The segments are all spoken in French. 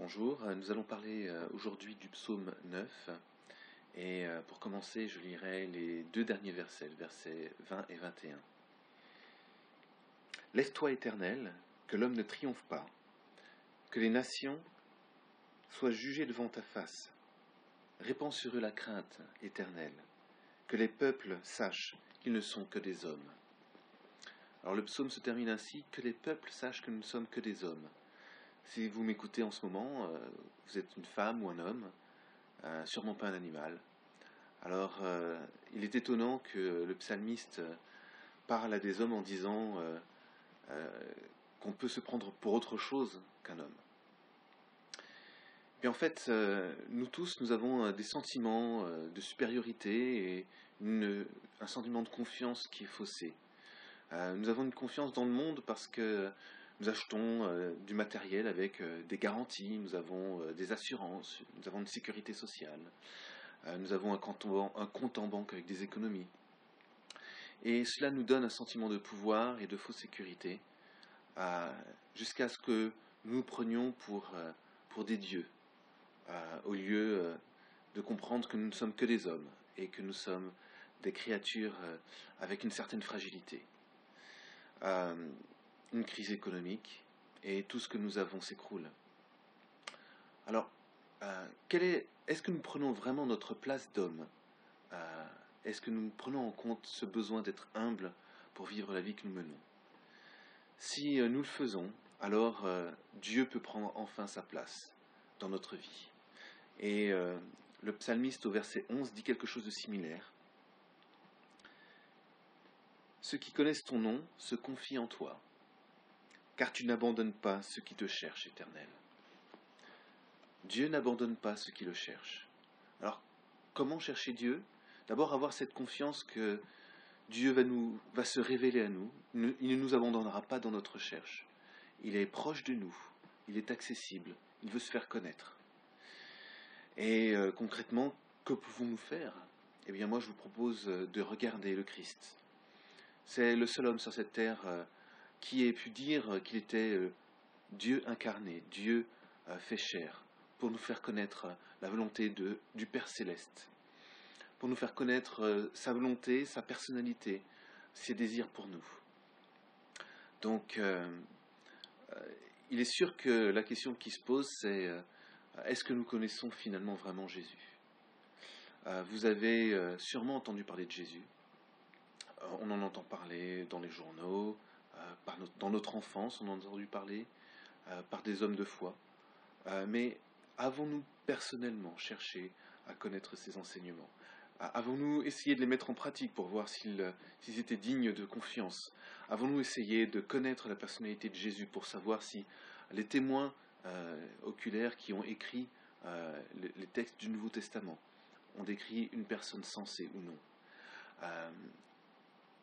Bonjour, nous allons parler aujourd'hui du psaume 9 et pour commencer je lirai les deux derniers versets, le verset 20 et 21. Lève-toi éternel, que l'homme ne triomphe pas, que les nations soient jugées devant ta face. Répands sur eux la crainte éternelle, que les peuples sachent qu'ils ne sont que des hommes. Alors le psaume se termine ainsi, que les peuples sachent que nous ne sommes que des hommes. Si vous m'écoutez en ce moment, vous êtes une femme ou un homme, sûrement pas un animal. Alors, il est étonnant que le psalmiste parle à des hommes en disant qu'on peut se prendre pour autre chose qu'un homme. Et en fait, nous tous, nous avons des sentiments de supériorité et un sentiment de confiance qui est faussé. Nous avons une confiance dans le monde parce que nous achetons du matériel avec des garanties, nous avons des assurances, nous avons une sécurité sociale, nous avons un compte en banque avec des économies. Et cela nous donne un sentiment de pouvoir et de fausse sécurité jusqu'à ce que nous nous prenions pour des dieux, au lieu de comprendre que nous ne sommes que des hommes et que nous sommes des créatures avec une certaine fragilité. Une crise économique et tout ce que nous avons s'écroule. Alors, est-ce que nous prenons vraiment notre place d'homme ? Est-ce que nous prenons en compte ce besoin d'être humble pour vivre la vie que nous menons ? Si nous le faisons, alors Dieu peut prendre enfin sa place dans notre vie. Et le psalmiste au verset 11 dit quelque chose de similaire. Ceux qui connaissent ton nom se confient en toi, car tu n'abandonnes pas ceux qui te cherchent, Éternel. Dieu n'abandonne pas ceux qui le cherchent. Alors, comment chercher Dieu ? D'abord, avoir cette confiance que Dieu va se révéler à nous. Il ne nous abandonnera pas dans notre recherche. Il est proche de nous. Il est accessible. Il veut se faire connaître. Et concrètement, que pouvons-nous faire ? Eh bien, moi, je vous propose de regarder le Christ. C'est le seul homme sur cette terre qui ait pu dire qu'il était Dieu incarné, Dieu fait chair, pour nous faire connaître la volonté du Père Céleste, pour nous faire connaître sa volonté, sa personnalité, ses désirs pour nous. Donc, il est sûr que la question qui se pose, c'est est-ce que nous connaissons finalement vraiment Jésus ? Vous avez sûrement entendu parler de Jésus. On en entend parler dans les journaux, dans notre enfance, on en a entendu parler par des hommes de foi. Mais avons-nous personnellement cherché à connaître ces enseignements ? Avons-nous essayé de les mettre en pratique pour voir s'ils étaient dignes de confiance ? Avons-nous essayé de connaître la personnalité de Jésus pour savoir si les témoins oculaires qui ont écrit les textes du Nouveau Testament ont décrit une personne sensée ou non ?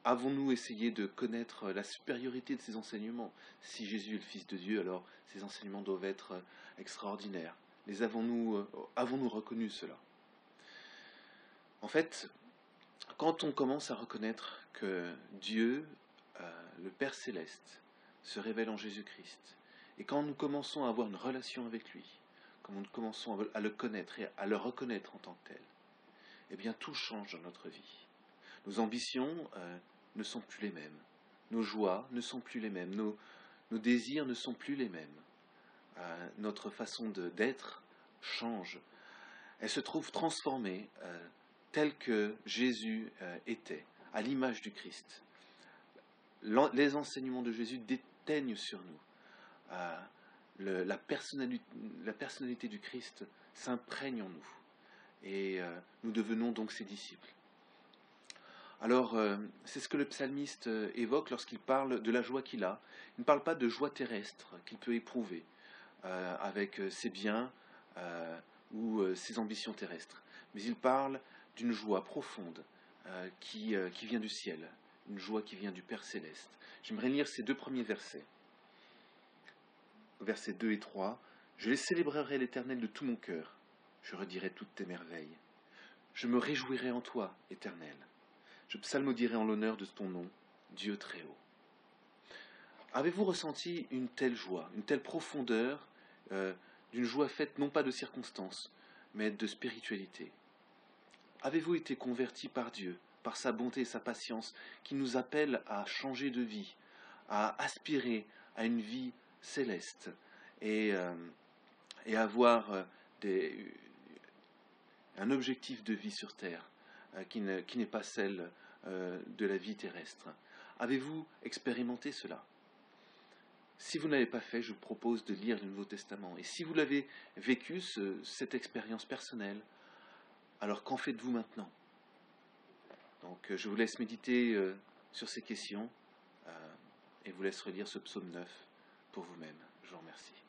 Avons-nous essayé de connaître la supériorité de ces enseignements ? Si Jésus est le Fils de Dieu, alors ces enseignements doivent être extraordinaires. Avons-nous reconnu cela ? En fait, quand on commence à reconnaître que Dieu, le Père Céleste, se révèle en Jésus-Christ, et quand nous commençons à avoir une relation avec lui, quand nous commençons à le connaître et à le reconnaître en tant que tel, eh bien tout change dans notre vie. Nos ambitions ne sont plus les mêmes. Nos joies ne sont plus les mêmes. Nos désirs ne sont plus les mêmes. Notre façon d'être change. Elle se trouve transformée telle que Jésus était, à l'image du Christ. Les enseignements de Jésus déteignent sur nous. La personnalité du Christ s'imprègne en nous. Et nous devenons donc ses disciples. Alors, c'est ce que le psalmiste évoque lorsqu'il parle de la joie qu'il a. Il ne parle pas de joie terrestre qu'il peut éprouver avec ses biens ou ses ambitions terrestres, mais il parle d'une joie profonde qui vient du ciel, une joie qui vient du Père Céleste. J'aimerais lire ces deux premiers versets. Versets 2 et 3. « Je les célébrerai l'Éternel de tout mon cœur. Je redirai toutes tes merveilles. Je me réjouirai en toi, Éternel. Je psalmodierai en l'honneur de ton nom, Dieu très haut. » Avez-vous ressenti une telle joie, une telle profondeur d'une joie faite non pas de circonstances, mais de spiritualité? Avez-vous été converti par Dieu, par sa bonté et sa patience, qui nous appelle à changer de vie, à aspirer à une vie céleste et, et avoir un objectif de vie sur terre qui n'est pas celle de la vie terrestre? Avez-vous expérimenté cela? Si vous n'avez pas fait, je vous propose de lire le Nouveau Testament. Et si vous l'avez vécu, cette expérience personnelle, alors qu'en faites-vous maintenant? Donc je vous laisse méditer sur ces questions et vous laisse relire ce psaume 9 pour vous-même. Je vous remercie.